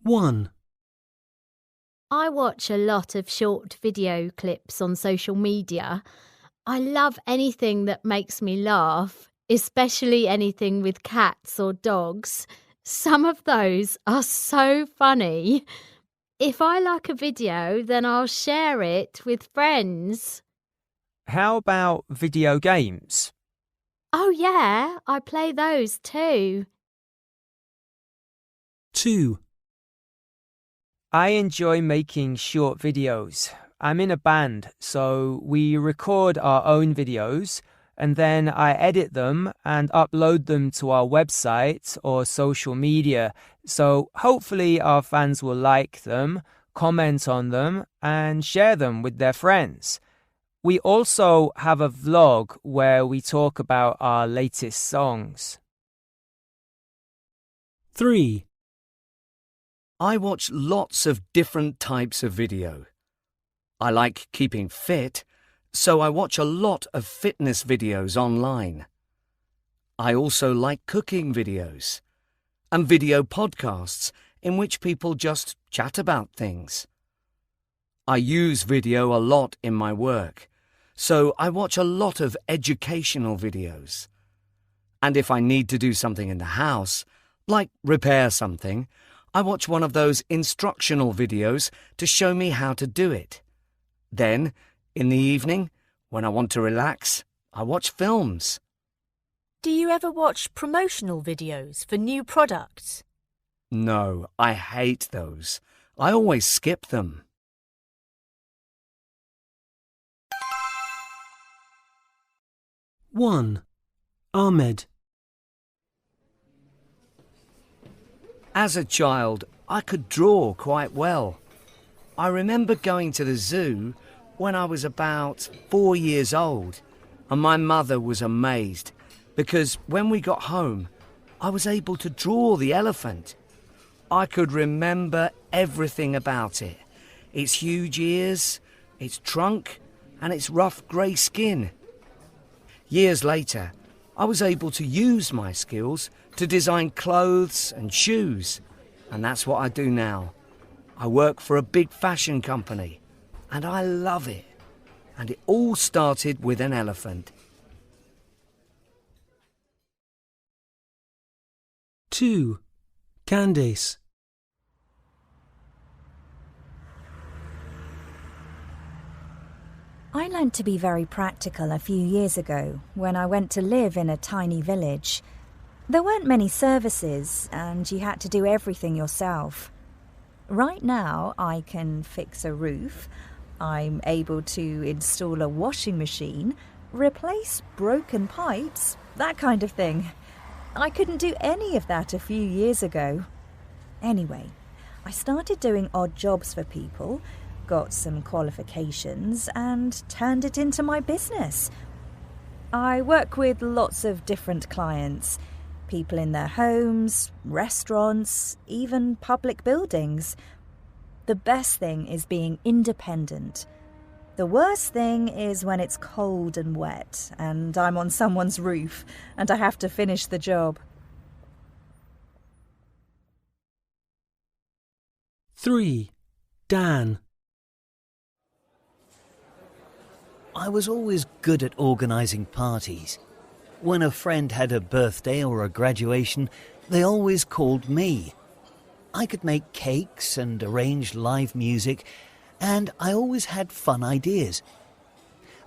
1. I watch a lot of short video clips on social media. I love anything that makes me laugh, especially anything with cats or dogs. Some of those are so funny. If I like a video, then I'll share it with friends. How about video games? Oh yeah, I play those too. 2. I enjoy making short videos. I'm in a band, so we record our own videos and then I edit them and upload them to our website or social media. So hopefully our fans will like them, comment on them, and share them with their friends. We also have a vlog where we talk about our latest songs. 3. I watch lots of different types of video. I like keeping fit, so I watch a lot of fitness videos online. I also like cooking videos and video podcasts in which people just chat about things. I use video a lot in my work, so I watch a lot of educational videos. And if I need to do something in the house, like repair something, I watch one of those instructional videos to show me how to do it. Then, in the evening, when I want to relax, I watch films. Do you ever watch promotional videos for new products? No, I hate those. I always skip them. One. Ahmed. As a child, I could draw quite well. I remember going to the zoo when I was about 4 years old, and my mother was amazed because when we got home, I was able to draw the elephant. I could remember everything about it. Its huge ears, its trunk, and its rough grey skin. Years later, I was able to use my skills to design clothes and shoes, and that's what I do now. I work for a big fashion company, and I love it. And it all started with an elephant. 2. Candace. I learned to be very practical a few years ago when I went to live in a tiny village. There weren't many services and you had to do everything yourself. Right now I can fix a roof, I'm able to install a washing machine, replace broken pipes, that kind of thing. I couldn't do any of that a few years ago. Anyway, I started doing odd jobs for people, got some qualifications and turned it into my business. I work with lots of different clients, people in their homes, restaurants, even public buildings. The best thing is being independent. The worst thing is when it's cold and wet and I'm on someone's roof and I have to finish the job. 3. Dan. I was always good at organising parties. When a friend had a birthday or a graduation, they always called me. I could make cakes and arrange live music, and I always had fun ideas.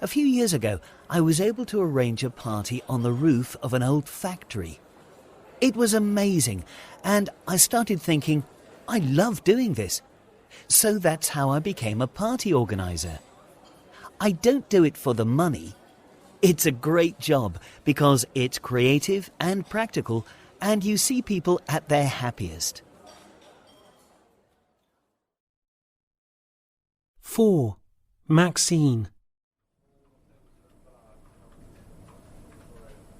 A few years ago, I was able to arrange a party on the roof of an old factory. It was amazing, and I started thinking, I love doing this. So that's how I became a party organiser. I don't do it for the money. It's a great job because it's creative and practical and you see people at their happiest. 4. Maxine.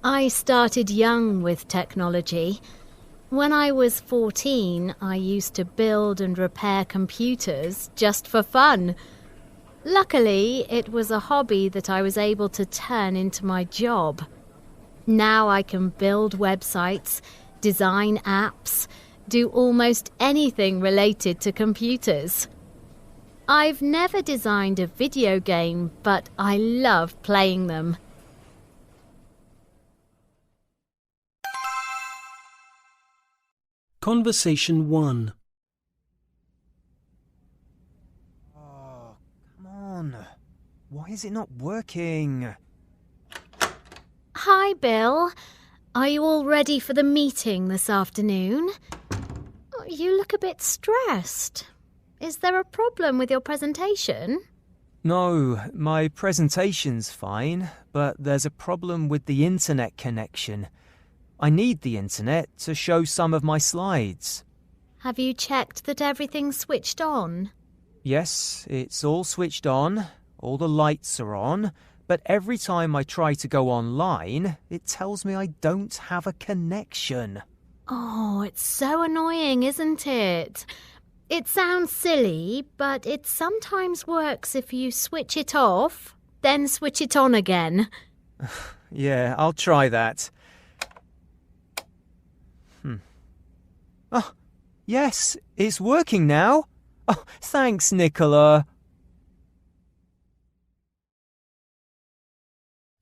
I started young with technology. When I was 14, I used to build and repair computers just for fun. Luckily, it was a hobby that I was able to turn into my job. Now I can build websites, design apps, do almost anything related to computers. I've never designed a video game, but I love playing them. Conversation 1. Oh, come on. Why is it not working? Hi, Bill. Are you all ready for the meeting this afternoon? You look a bit stressed. Is there a problem with your presentation? No, my presentation's fine, but there's a problem with the internet connection. I need the internet to show some of my slides. Have you checked that everything's switched on? Yes, it's all switched on, all the lights are on, but every time I try to go online, it tells me I don't have a connection. Oh, it's so annoying, isn't it? It sounds silly, but it sometimes works if you switch it off, then switch it on again. Yeah, I'll try that. Oh, yes, it's working now. Oh, thanks, Nicola.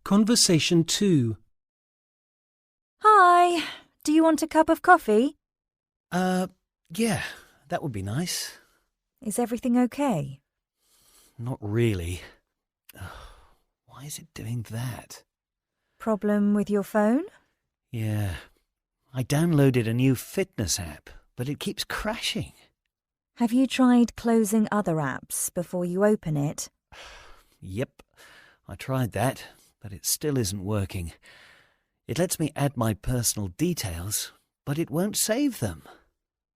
Conversation 2. Hi, do you want a cup of coffee? Yeah, that would be nice. Is everything okay? Not really. Why is it doing that? Problem with your phone? Yeah. I downloaded a new fitness app, but it keeps crashing. Have you tried closing other apps before you open it? Yep, I tried that, but it still isn't working. It lets me add my personal details, but it won't save them.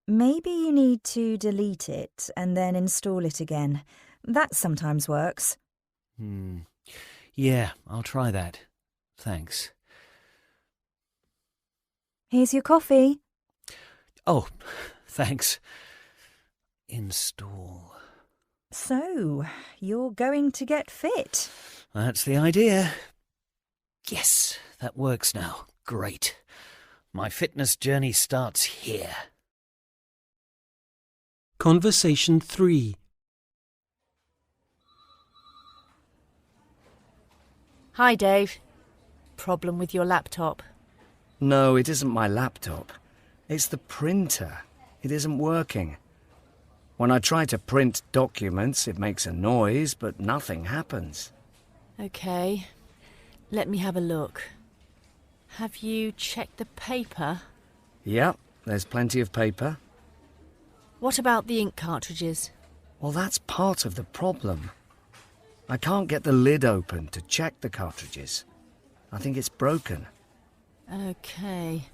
Maybe you need to delete it and then install it again. That sometimes works. Yeah, I'll try that. Thanks. Here's your coffee. Oh, thanks. Install. So, you're going to get fit. That's the idea. Yes, that works now. Great. My fitness journey starts here. Conversation 3. Hi, Dave. Problem with your laptop? No, it isn't my laptop. It's the printer. It isn't working. When I try to print documents, it makes a noise, but nothing happens. Okay, let me have a look. Have you checked the paper? Yep, there's plenty of paper. What about the ink cartridges? Well, that's part of the problem. I can't get the lid open to check the cartridges. I think it's broken. Okay.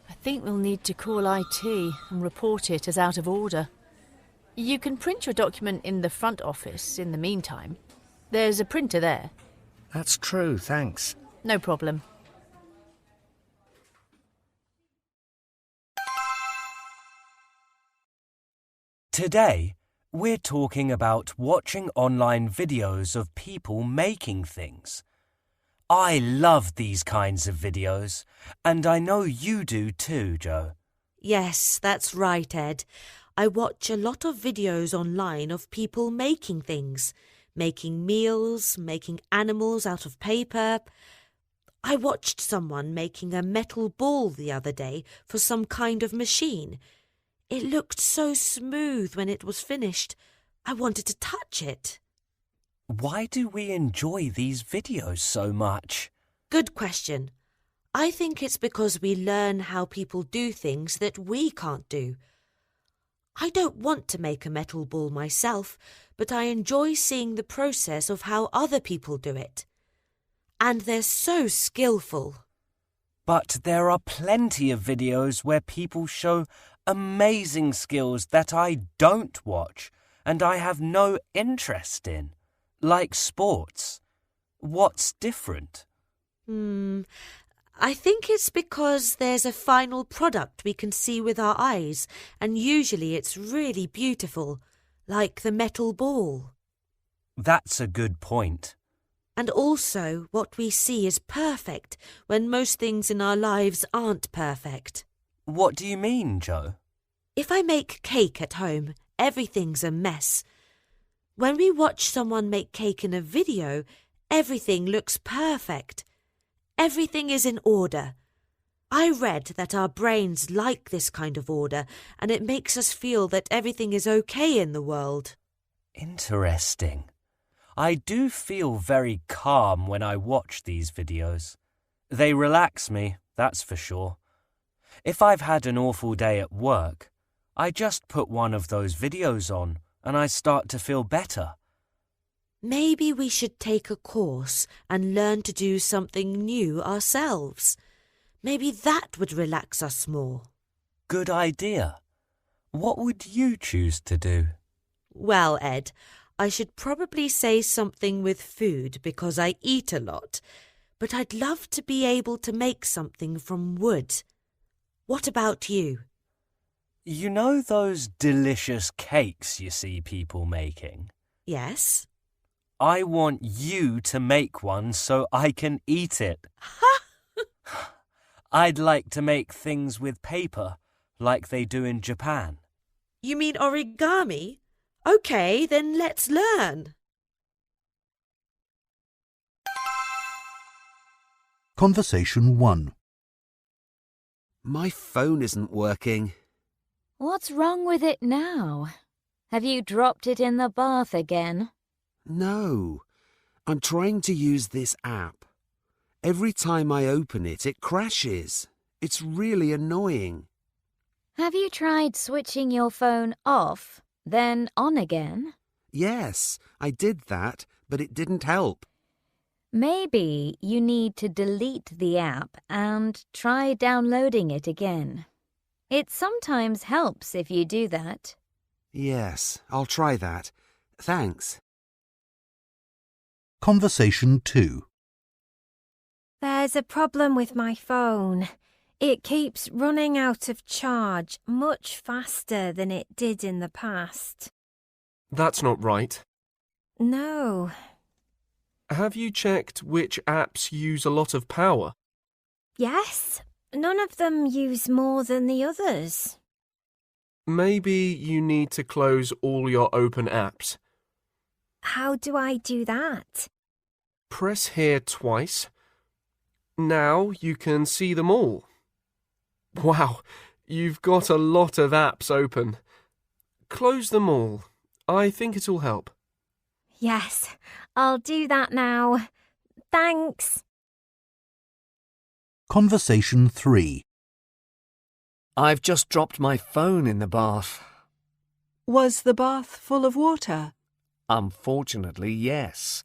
I think we'll need to call IT and report it as out of order. You can print your document in the front office in the meantime. There's a printer there. That's true, thanks. No problem. Today, we're talking about watching online videos of people making things. I love these kinds of videos, and I know you do too, Joe. Yes, that's right, Ed. I watch a lot of videos online of people making things, making meals, making animals out of paper. I watched someone making a metal ball the other day for some kind of machine. It looked so smooth when it was finished. I wanted to touch it. Why do we enjoy these videos so much? Good question. I think it's because we learn how people do things that we can't do. I don't want to make a metal ball myself, but I enjoy seeing the process of how other people do it. And they're so skillful. But there are plenty of videos where people show amazing skills that I don't watch and I have no interest in, like sports. What's different? I think it's because there's a final product we can see with our eyes, and usually it's really beautiful, like the metal ball. That's a good point. And also, what we see is perfect when most things in our lives aren't perfect. What do you mean, Joe? If I make cake at home, everything's a mess. When we watch someone make cake in a video, everything looks perfect. Everything is in order. I read that our brains like this kind of order, and it makes us feel that everything is okay in the world. Interesting. I do feel very calm when I watch these videos. They relax me, that's for sure. If I've had an awful day at work, I just put one of those videos on and I start to feel better. Maybe we should take a course and learn to do something new ourselves. Maybe that would relax us more. Good idea. What would you choose to do? Well, Ed, I should probably say something with food because I eat a lot, but I'd love to be able to make something from wood. What about you? You know those delicious cakes you see people making? Yes. I want you to make one so I can eat it. I'd like to make things with paper, like they do in Japan. You mean origami? OK, then let's learn. Conversation 1. My phone isn't working. What's wrong with it now? Have you dropped it in the bath again? No, I'm trying to use this app. Every time I open it, it crashes. It's really annoying. Have you tried switching your phone off, then on again? Yes, I did that, but it didn't help. Maybe you need to delete the app and try downloading it again. It sometimes helps if you do that. Yes, I'll try that. Thanks. Conversation 2. There's a problem with my phone. It keeps running out of charge much faster than it did in the past. That's not right. No. Have you checked which apps use a lot of power? Yes, none of them use more than the others. Maybe you need to close all your open apps. How do I do that? Press here twice. Now you can see them all. Wow, you've got a lot of apps open. Close them all. I think it'll help. Yes, I'll do that now. Thanks. Conversation 3. I've just dropped my phone in the bath. Was the bath full of water? Unfortunately, yes.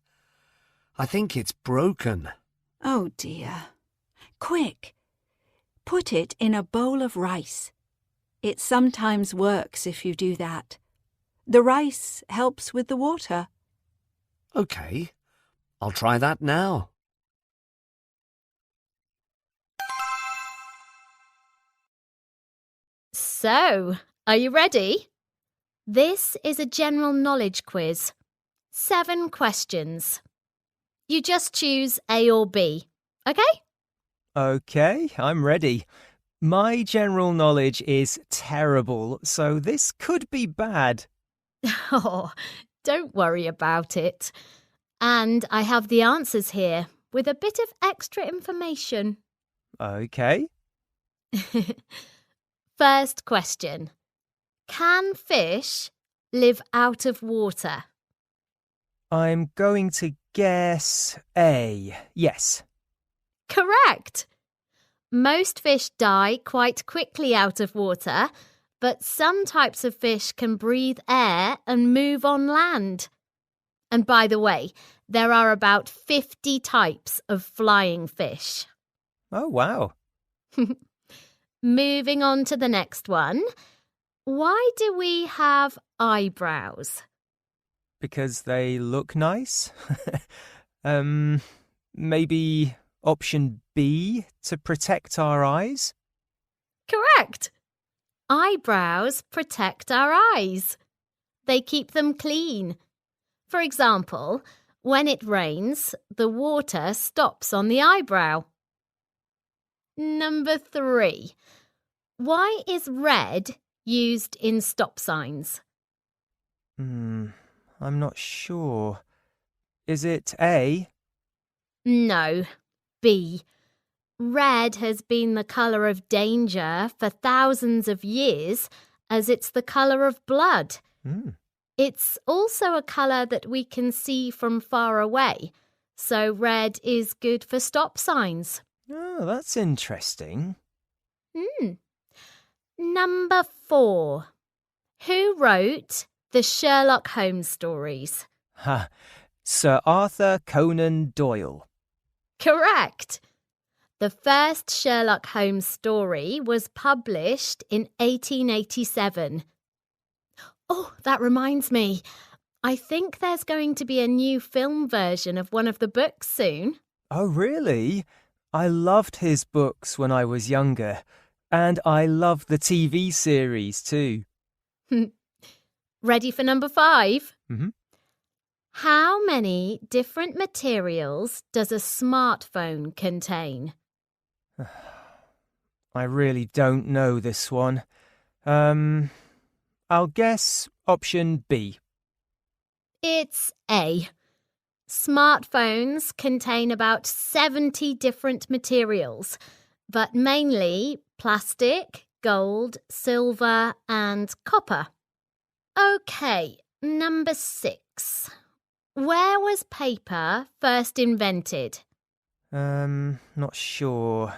I think it's broken. Oh dear. Quick! Put it in a bowl of rice. It sometimes works if you do that. The rice helps with the water. OK, I'll try that now. So, are you ready? This is a general knowledge quiz. 7 questions. You just choose A or B, OK? OK, I'm ready. My general knowledge is terrible, so this could be bad. Oh, don't worry about it. And I have the answers here with a bit of extra information. OK. First question. Can fish live out of water? I'm going to guess A. Yes. Correct. Most fish die quite quickly out of water, but some types of fish can breathe air and move on land. And by the way, there are about 50 types of flying fish. Oh, wow. Moving on to the next one. Why do we have eyebrows? Because they look nice? Maybe option B, to protect our eyes? Correct. Eyebrows protect our eyes. They keep them clean. For example, when it rains, the water stops on the eyebrow. Number 3. Why is red used in stop signs? I'm not sure. Is it A? No. B. Red has been the colour of danger for thousands of years, as it's the colour of blood. It's also a colour that we can see from far away, so red is good for stop signs. Oh, that's interesting. Number 4. Who wrote the Sherlock Holmes stories? Sir Arthur Conan Doyle. Correct. The first Sherlock Holmes story was published in 1887. Oh, that reminds me. I think there's going to be a new film version of one of the books soon. Oh, really? I loved his books when I was younger, and I love the TV series too. Ready for number 5? Mm-hmm. How many different materials does a smartphone contain? I really don't know this one. I'll guess option B. It's A. Smartphones contain about 70 different materials, but mainly plastic, gold, silver, and copper. OK, number 6. Where was paper first invented? Not sure.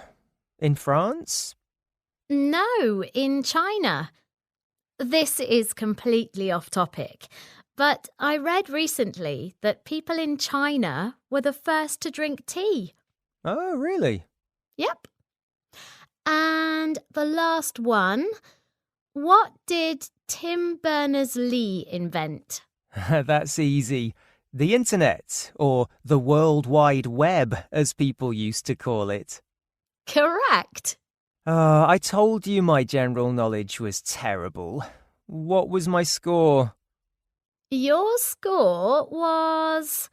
In France? No, in China. This is completely off topic, but I read recently that people in China were the first to drink tea. Oh, really? Yep. And the last one, what did Tim Berners-Lee invent? That's easy. The internet, or the World Wide Web, as people used to call it. Correct. I told you my general knowledge was terrible. What was my score? Your score was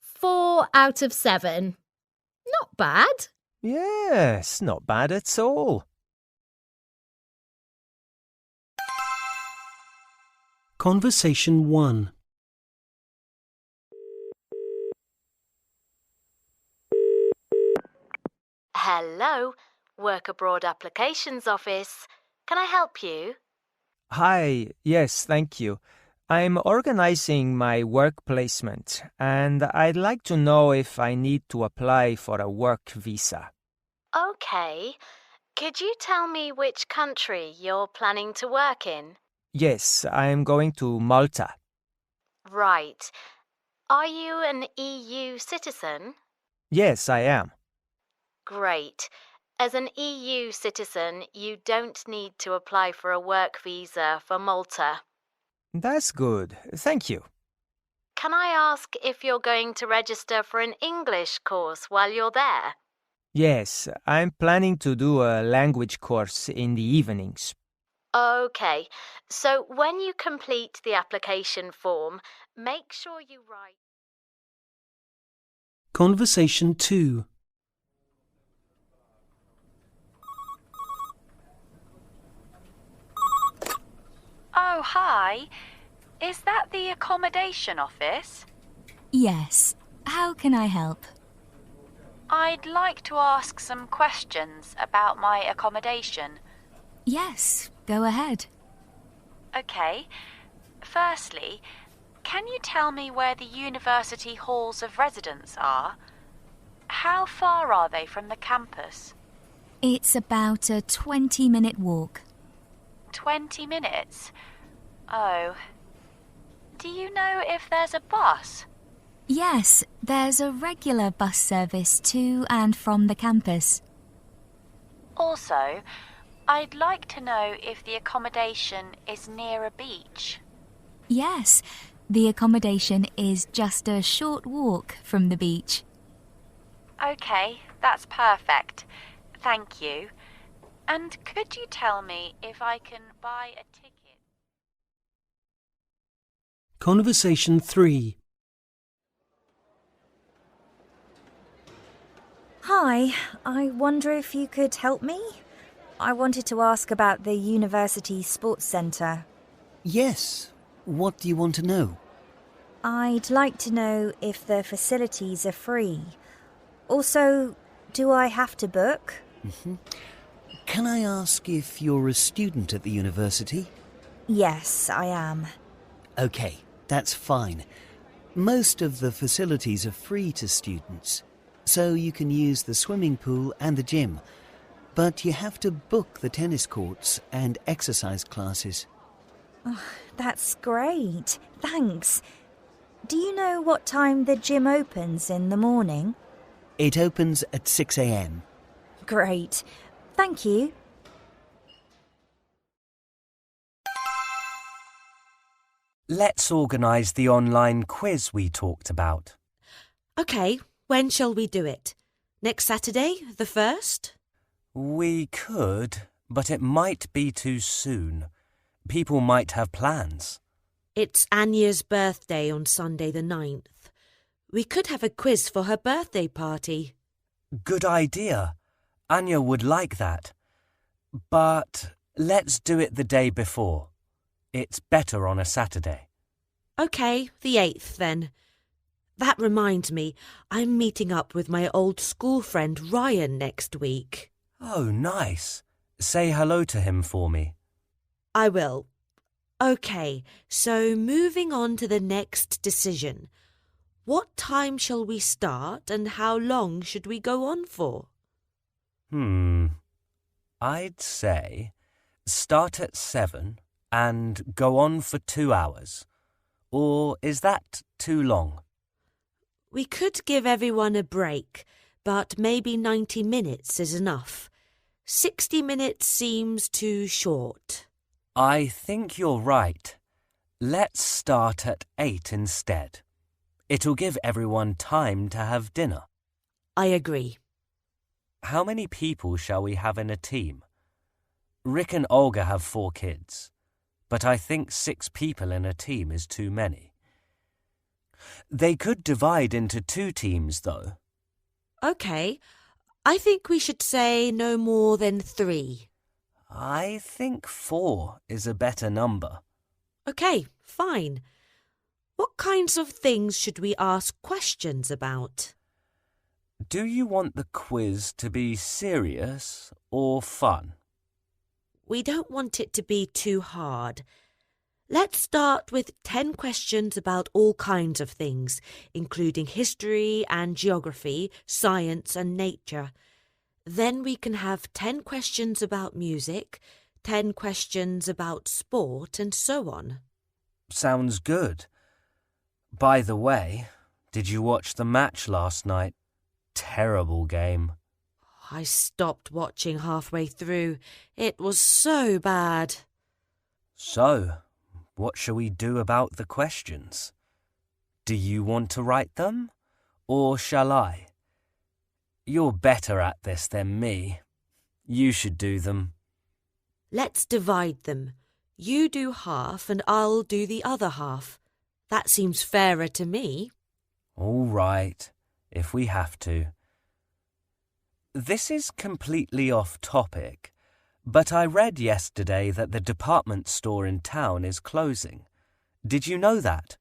4 out of 7. Not bad. Yes, not bad at all. Conversation 1. Hello, Work Abroad Applications Office. Can I help you? Hi, yes, thank you. I'm organizing my work placement, and I'd like to know if I need to apply for a work visa. OK. Could you tell me which country you're planning to work in? Yes, I'm going to Malta. Right. Are you an EU citizen? Yes, I am. Great. As an EU citizen, you don't need to apply for a work visa for Malta. That's good. Thank you. Can I ask if you're going to register for an English course while you're there? Yes, I'm planning to do a language course in the evenings. OK. So when you complete the application form, make sure you write... Conversation 2. Oh, hi. Is that the accommodation office? Yes. How can I help? I'd like to ask some questions about my accommodation. Yes, go ahead. OK. Firstly, can you tell me where the university halls of residence are? How far are they from the campus? It's about a 20-minute walk. 20 minutes? Oh. Do you know if there's a bus? Yes, there's a regular bus service to and from the campus. Also, I'd like to know if the accommodation is near a beach. Yes, the accommodation is just a short walk from the beach. OK, that's perfect. Thank you. And could you tell me if I can buy a ticket? Conversation 3. Hi, I wonder if you could help me? I wanted to ask about the university sports centre. Yes. What do you want to know? I'd like to know if the facilities are free. Also, do I have to book? Can I ask if you're a student at the university? Yes, I am. OK, that's fine. Most of the facilities are free to students, so you can use the swimming pool and the gym. But you have to book the tennis courts and exercise classes. Oh, that's great. Thanks. Do you know what time the gym opens in the morning? It opens at 6 a.m. Great. Thank you. Let's organise the online quiz we talked about. OK, when shall we do it? Next Saturday, the 1st? We could, but it might be too soon. People might have plans. It's Anya's birthday on Sunday the 9th. We could have a quiz for her birthday party. Good idea. Anya would like that. But let's do it the day before. It's better on a Saturday. OK, the 8th then. That reminds me, I'm meeting up with my old school friend Ryan next week. Oh, nice. Say hello to him for me. I will. OK, so moving on to the next decision. What time shall we start and how long should we go on for? I'd say start at 7 and go on for 2 hours. Or is that too long? We could give everyone a break, but maybe 90 minutes is enough. 60 minutes seems too short. I think you're right. Let's start at 8 instead. It'll give everyone time to have dinner. I agree. How many people shall we have in a team? Rick and Olga have 4 kids, but I think 6 people in a team is too many. They could divide into 2 teams, though. OK, I think we should say no more than 3. I think 4 is a better number. OK, fine. What kinds of things should we ask questions about? Do you want the quiz to be serious or fun? We don't want it to be too hard. Let's start with 10 questions about all kinds of things, including history and geography, science and nature. Then we can have 10 questions about music, 10 questions about sport, and so on. Sounds good. By the way, did you watch the match last night? Terrible game. I stopped watching halfway through. It was so bad. So, what shall we do about the questions? Do you want to write them, or shall I? You're better at this than me. You should do them. Let's divide them. You do half and I'll do the other half. That seems fairer to me. All right, if we have to. This is completely off topic, but I read yesterday that the department store in town is closing. Did you know that?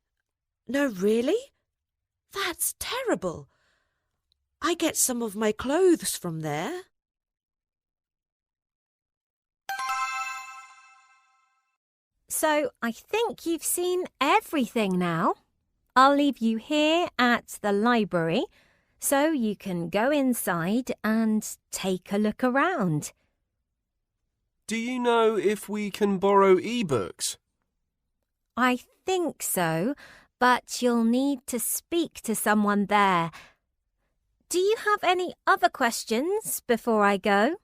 No, really? That's terrible. I get some of my clothes from there. So I think you've seen everything now. I'll leave you here at the library so you can go inside and take a look around. Do you know if we can borrow e-books? I think so, but you'll need to speak to someone there. Do you have any other questions before I go?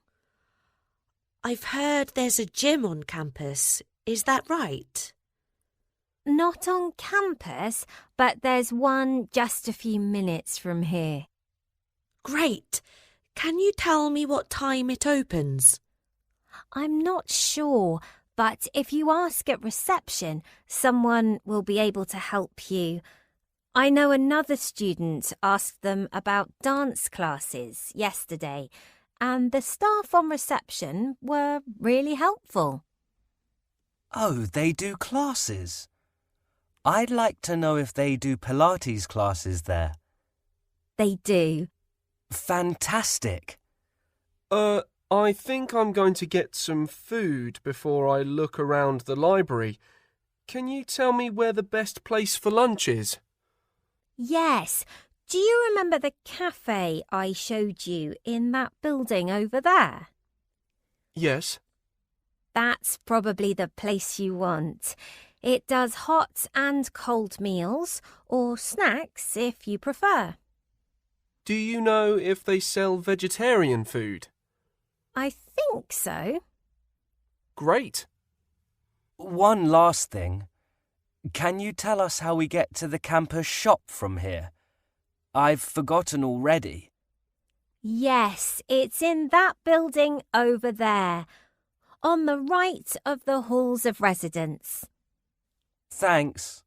I've heard there's a gym on campus. Is that right? Not on campus, but there's one just a few minutes from here. Great. Can you tell me what time it opens? I'm not sure, but if you ask at reception, someone will be able to help you. I know another student asked them about dance classes yesterday, and the staff on reception were really helpful. Oh, they do classes. I'd like to know if they do Pilates classes there. They do. Fantastic. I think I'm going to get some food before I look around the library. Can you tell me where the best place for lunch is? Yes. Do you remember the cafe I showed you in that building over there? Yes. That's probably the place you want. It does hot and cold meals, or snacks if you prefer. Do you know if they sell vegetarian food? I think so. Great. One last thing. Can you tell us how we get to the campus shop from here? I've forgotten already. Yes, it's in that building over there, on the right of the halls of residence. Thanks.